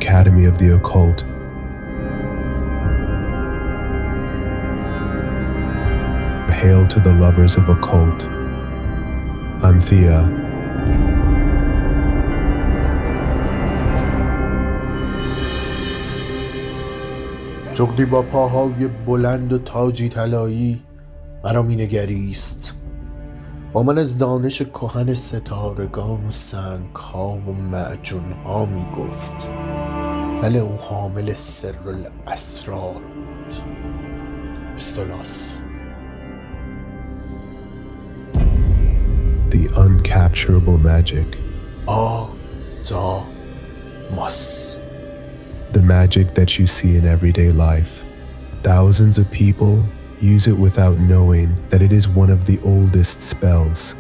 Academy of the Occult. Hail to the lovers of occult. I'm Thea. جغدی با پاهای بلند و تاجی طلایی مرا می نگریست. با من از دانش کهن ستارگان و سنگ‌ها و معجون‌ها می گفت. بله، او حامل سر الاسرار بود. استولاس. The Uncapturable Magic. Athamas. The magic that you see in everyday life. Thousands of people use it without knowing that it is one of the oldest spells,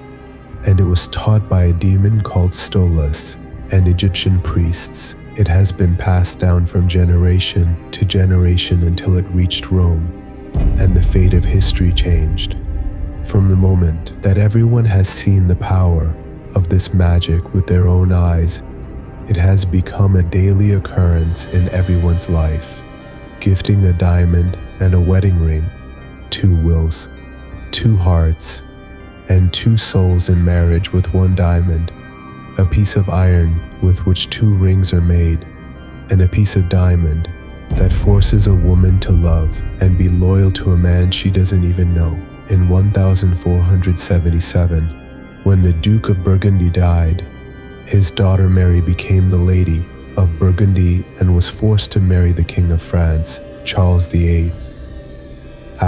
and it was taught by a demon called Stolas and Egyptian priests. It has been passed down from generation to generation until it reached Rome, and the fate of history changed. From the moment that everyone has seen the power of this magic with their own eyes, it has become a daily occurrence in everyone's life. Gifting a diamond and a wedding ring, 2 wills, 2 hearts, and 2 souls in marriage with 1 diamond, a piece of iron with which 2 rings are made, and a piece of diamond that forces a woman to love and be loyal to a man she doesn't even know. In 1477, when the Duke of Burgundy died, his daughter Mary became the Lady of Burgundy and was forced to marry the King of France, Charles VIII.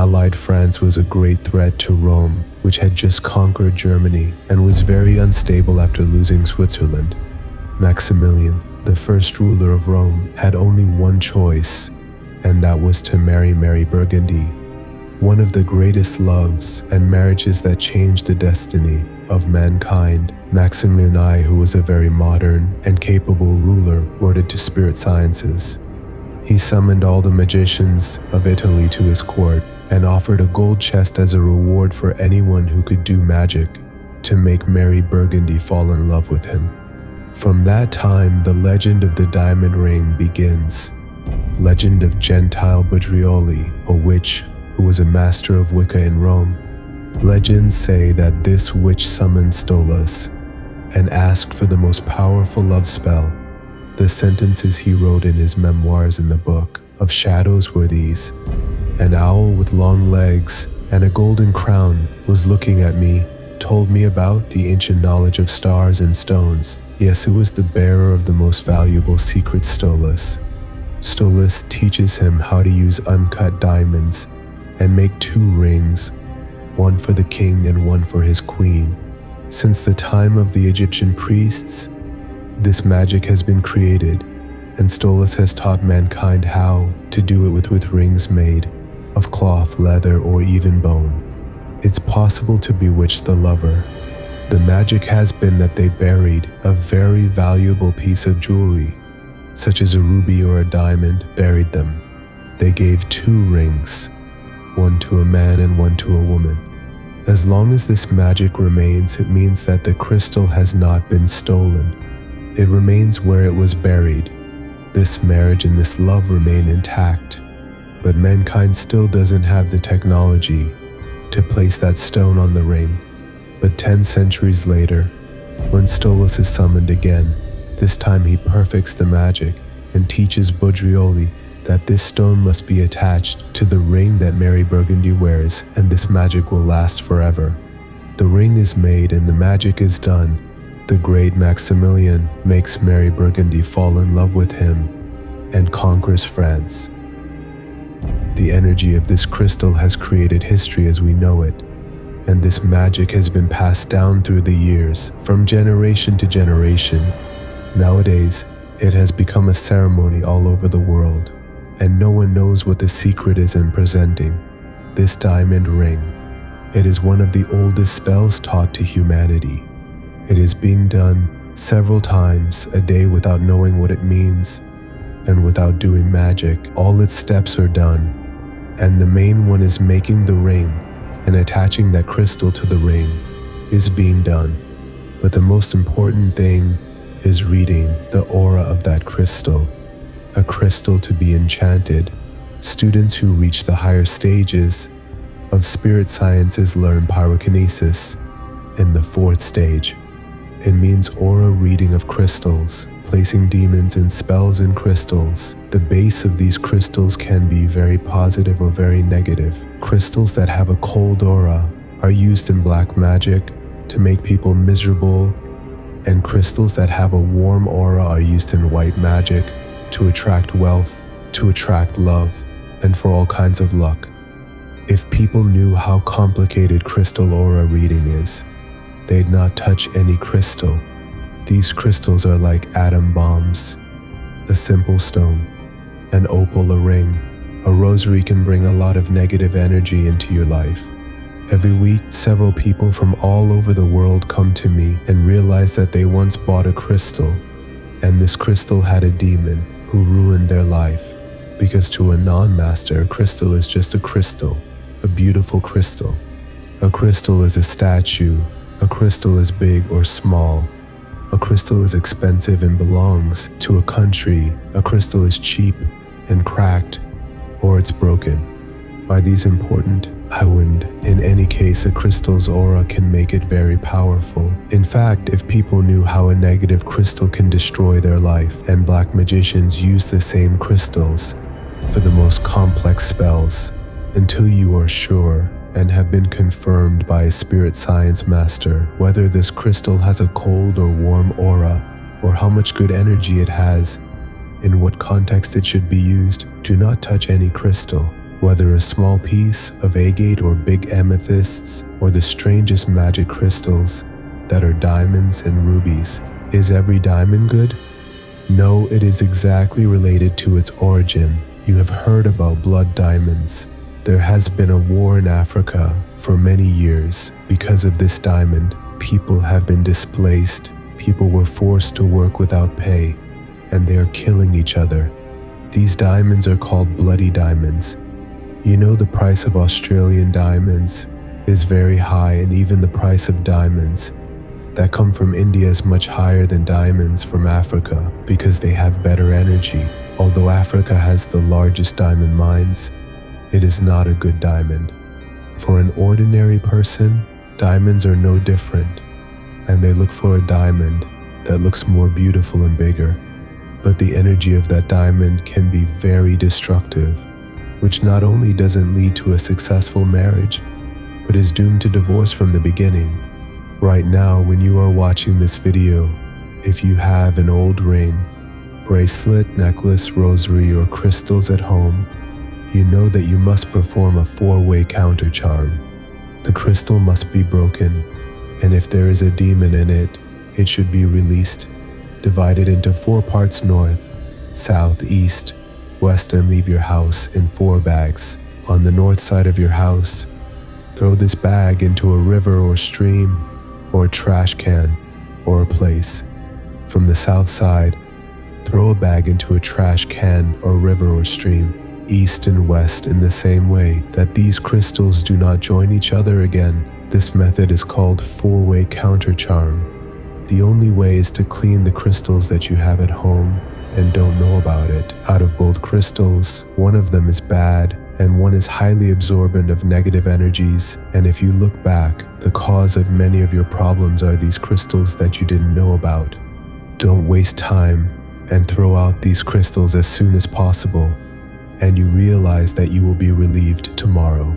Allied France was a great threat to Rome, which had just conquered Germany and was very unstable after losing Switzerland. Maximilian, the first ruler of Rome, had only one choice, and that was to marry Mary Burgundy. One of the greatest loves and marriages that changed the destiny of mankind. Maximilian I, who was a very modern and capable ruler, ordered to spirit sciences. He summoned all the magicians of Italy to his court and offered a gold chest as a reward for anyone who could do magic to make Mary Burgundy fall in love with him. From that time, the legend of the diamond ring begins. Legend of Gentile Budrioli, a witch who was a master of Wicca in Rome. Legends say that this witch summoned Stolas and asked for the most powerful love spell. The sentences he wrote in his memoirs in the Book of Shadows were these: "An owl with long legs and a golden crown was looking at me, told me about the ancient knowledge of stars and stones." Yes, it was the bearer of the most valuable secret, Stolas. Stolas teaches him how to use uncut diamonds and make 2 rings, one for the king and one for his queen. Since the time of the Egyptian priests, this magic has been created, and Stolas has taught mankind how to do it with rings made of cloth, leather, or even bone. It's possible to bewitch the lover. The magic has been that they buried a very valuable piece of jewelry, such as a ruby or a diamond, buried them. They gave 2 rings, one to a man and one to a woman. As long as this magic remains, it means that the crystal has not been stolen. It remains where it was buried. This marriage and this love remain intact, but mankind still doesn't have the technology to place that stone on the ring. But 10 centuries later, when Stolas is summoned again, this time he perfects the magic and teaches Budrioli that this stone must be attached to the ring that Mary Burgundy wears, and this magic will last forever. The ring is made and the magic is done. The great Maximilian makes Mary Burgundy fall in love with him and conquers France. The energy of this crystal has created history as we know it, and this magic has been passed down through the years, from generation to generation. Nowadays, it has become a ceremony all over the world, and no one knows what the secret is in presenting this diamond ring. It is one of the oldest spells taught to humanity. It is being done several times a day without knowing what it means, and without doing magic. All its steps are done, and the main one is making the ring and attaching that crystal to the ring is being done. But the most important thing is reading the aura of that crystal a crystal to be enchanted. Students who reach the higher stages of spirit sciences learn pyrokinesis. In the fourth stage, it means aura reading of crystals, placing demons and spells in crystals. The base of these crystals can be very positive or very negative. Crystals that have a cold aura are used in black magic to make people miserable, and crystals that have a warm aura are used in white magic to attract wealth, to attract love, and for all kinds of luck. If people knew how complicated crystal aura reading is, they'd not touch any crystal. These crystals are like atom bombs. A simple stone, an opal, a ring, a rosary can bring a lot of negative energy into your life. Every week, several people from all over the world come to me and realize that they once bought a crystal, and this crystal had a demon who ruined their life. Because to a non-master, a crystal is just a crystal, a beautiful crystal. A crystal is a statue. A crystal is big or small. A crystal is expensive and belongs to a country. A crystal is cheap and cracked, or it's broken. Why these important? I wouldn't. In any case, a crystal's aura can make it very powerful. In fact, if people knew how a negative crystal can destroy their life, and black magicians use the same crystals for the most complex spells, until you are sure and have been confirmed by a spirit science master whether this crystal has a cold or warm aura, or how much good energy it has, in what context it should be used, do not touch any crystal. Whether a small piece of agate or big amethysts, or the strangest magic crystals that are diamonds and rubies. Is every diamond good? No, it is exactly related to its origin. You have heard about blood diamonds. There has been a war in Africa for many years. Because of this diamond, people have been displaced. People were forced to work without pay, and they are killing each other. These diamonds are called bloody diamonds. You know, the price of Australian diamonds is very high, and even the price of diamonds that come from India is much higher than diamonds from Africa because they have better energy. Although Africa has the largest diamond mines, it is not a good diamond. For an ordinary person, diamonds are no different, and they look for a diamond that looks more beautiful and bigger. But the energy of that diamond can be very destructive, which not only doesn't lead to a successful marriage, but is doomed to divorce from the beginning. Right now, when you are watching this video, if you have an old ring, bracelet, necklace, rosary, or crystals at home, you know that you must perform a 4-way countercharm. The crystal must be broken, and if there is a demon in it, it should be released. Divide it into 4 parts: north, south, east, west, and leave your house in 4 bags. On the north side of your house, throw this bag into a river or stream, or a trash can, or a place. From the south side, throw a bag into a trash can or river or stream. East and west in the same way, that these crystals do not join each other again. This method is called 4-way countercharm. The only way is to clean the crystals that you have at home and don't know about it. Out of both crystals, one of them is bad and one is highly absorbent of negative energies, and if you look back, the cause of many of your problems are these crystals that you didn't know about. Don't waste time and throw out these crystals as soon as possible, and you realize that you will be relieved tomorrow.